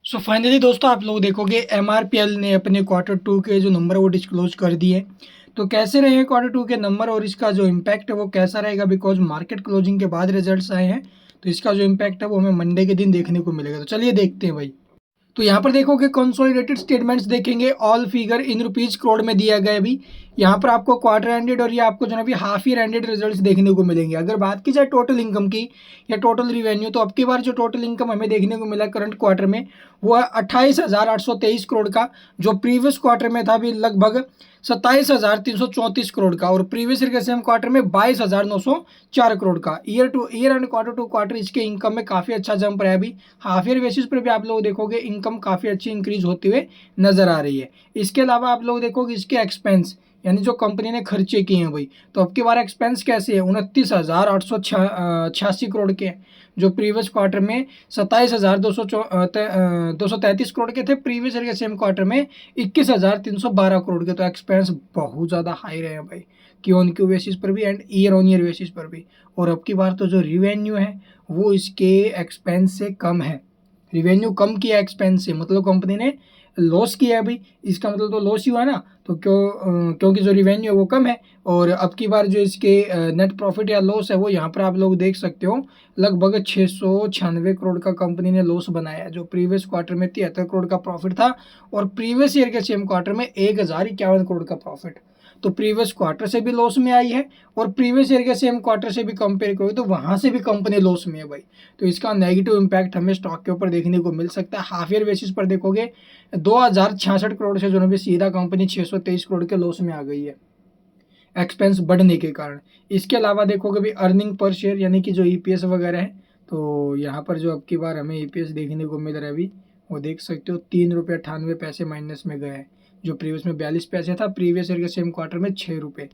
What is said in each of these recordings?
So finally दोस्तों आप लोग देखोगे एमआरपीएल ने अपने क्वार्टर टू के जो नंबर वो डिस्क्लोज कर दिए। तो कैसे रहे क्वार्टर टू के नंबर और इसका जो इम्पैक्ट है वो कैसा रहेगा, बिकॉज मार्केट क्लोजिंग के बाद रिजल्ट्स आए हैं। तो इसका जो इम्पैक्ट है वो हमें मंडे के दिन देखने को मिलेगा। तो चलिए देखते हैं भाई। तो यहाँ पर देखोगे कंसोलिडेटेड स्टेटमेंट्स देखेंगे, all figure in rupees crore में दिया गया है अभी। यहाँ पर आपको क्वार्टर एंडेड और ये आपको जो है अभी हाफ ईयर एंडेड रिजल्ट्स देखने को मिलेंगे। अगर बात की जाए टोटल इनकम की या टोटल रिवेन्यू, तो अब की बार जो टोटल इनकम हमें देखने को मिला करंट क्वार्टर में वो है 28,823 करोड़ का, जो प्रीवियस क्वार्टर में था अभी लगभग 27,334 करोड़ का, और प्रीवियस ईयर के सेम क्वार्टर में 22,904 करोड़ का। Year to year and quarter to quarter इसके इनकम में काफ़ी अच्छा जंप रहा है अभी। हाफ ईयर बेसिस पर भी आप लोग देखोगे इनकम काफ़ी अच्छी इंक्रीज होते हुए नजर आ रही है। इसके अलावा आप लोग देखोगे इसके एक्सपेंस यानी जो कंपनी ने खर्चे किए हैं भाई, तो अब की बार एक्सपेंस कैसे है, 29,886 करोड़ के, जो प्रीवियस क्वार्टर में 27,233 करोड़ के थे, प्रीवियस ईयर के सेम क्वार्टर में 21,312 करोड़ के। तो एक्सपेंस बहुत ज़्यादा हाई रहे हैं भाई, क्यू ऑन क्यू बेसिस पर भी and year on year basis पर भी। और अब की बार तो जो रिवेन्यू है वो इसके एक्सपेंस से कम है। रिवेन्यू कम किया एक्सपेंस से, मतलब कंपनी ने लॉस किया है भाई, इसका मतलब तो लॉस ही हुआ ना। तो क्योंकि जो रिवेन्यू है वो कम है, और अब की बार जो इसके नेट प्रॉफिट या लॉस है वो यहाँ पर आप लोग देख सकते हो लगभग 696 करोड़ का कंपनी ने लॉस बनाया है, जो प्रीवियस क्वार्टर में 73 करोड़ का प्रॉफिट था, और प्रीवियस ईयर के सेम क्वार्टर में 1,051 करोड़ का प्रॉफिट। तो प्रीवियस क्वार्टर से भी लॉस में आई है, और प्रीवियस ईयर के सेम क्वार्टर से भी कंपेयर करोगे तो वहाँ से भी कंपनी लॉस में है भाई। तो इसका नेगेटिव इम्पैक्ट हमें स्टॉक के ऊपर देखने को मिल सकता है। हाफ ईयर बेसिस पर देखोगे 2,066 करोड़ से जो है सीधा कंपनी 623 करोड़ के लॉस में आ गई है एक्सपेंस बढ़ने के कारण। इसके अलावा देखोगे भी अर्निंग पर शेयर यानी कि जो ईपीएस वगैरह है, तो यहाँ पर जो अब की बार हमें ईपीएस देखने को मिल रहा है अभी, वो देख सकते हो 3 रुपये 98 पैसे माइनस में गए हैं, जो प्रीवियस में 42 पैसे था, प्रीवियस ईयर के सेम क्वार्टर में 6 रुपये।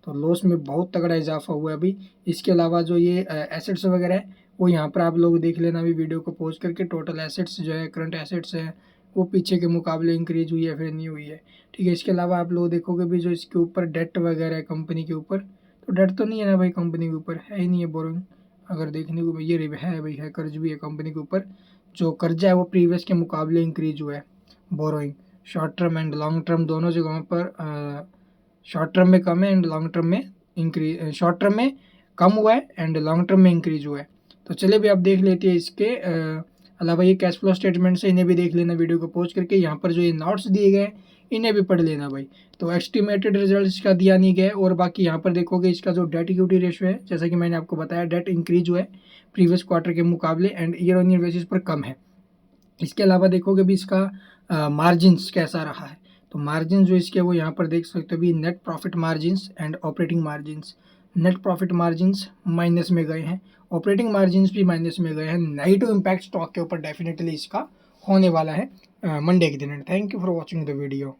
तो लॉस में बहुत तगड़ा इजाफा हुआ है अभी। इसके अलावा जो ये एसेट्स वगैरह है वो यहाँ पर आप लोग देख लेना अभी वीडियो को पॉज करके। टोटल एसेट्स जो है करंट एसेट्स है वो पीछे के मुकाबले इंक्रीज हुई है फिर नहीं हुई है, ठीक है। इसके अलावा आप लोग देखोगे भी जो इसके ऊपर डेट वगैरह है कंपनी के ऊपर, तो डेट तो नहीं है ना भाई कंपनी के ऊपर, है ही नहीं है बोरोइंग। अगर देखने को ये है भाई, है कर्ज भी है कंपनी के ऊपर। जो कर्जा है वो प्रीवियस के मुकाबले इंक्रीज हुआ है borrowing. Short term and long term दोनों जगहों पर शॉर्ट टर्म में कम है एंड लॉन्ग टर्म में इंक्रीज, शॉर्ट टर्म में कम हुआ है एंड लॉन्ग टर्म में इंक्रीज हुआ है। तो चलिए भी आप देख लेते हैं इसके अलावा ये कैश फ्लो स्टेटमेंट से इन्हें भी देख लेना वीडियो को पॉज करके। यहाँ पर जो ये नोट्स दिए गए इन्हें भी पढ़ लेना भाई। तो एस्टिमेटेड रिजल्ट इसका दिया नहीं गया, और बाकी यहाँ पर देखोगे इसका जो डेट इक्विटी रेशियो है, जैसा कि मैंने आपको बताया डेट इंक्रीज हुआ है प्रीवियस क्वार्टर के मुकाबले and year on year basis पर कम है। इसके अलावा देखोगे भी इसका मार्जिन्स कैसा रहा है, तो मार्जिन जो इसके वो यहाँ पर देख सकते हो भी net profit margins and operating margins. Net profit margins minus में गए हैं, ऑपरेटिंग मार्जिन्स भी माइनस में गए हैं। नेगेटिव इम्पैक्ट स्टॉक के ऊपर डेफिनेटली इसका होने वाला है मंडे के दिन। Thank you for watching the video.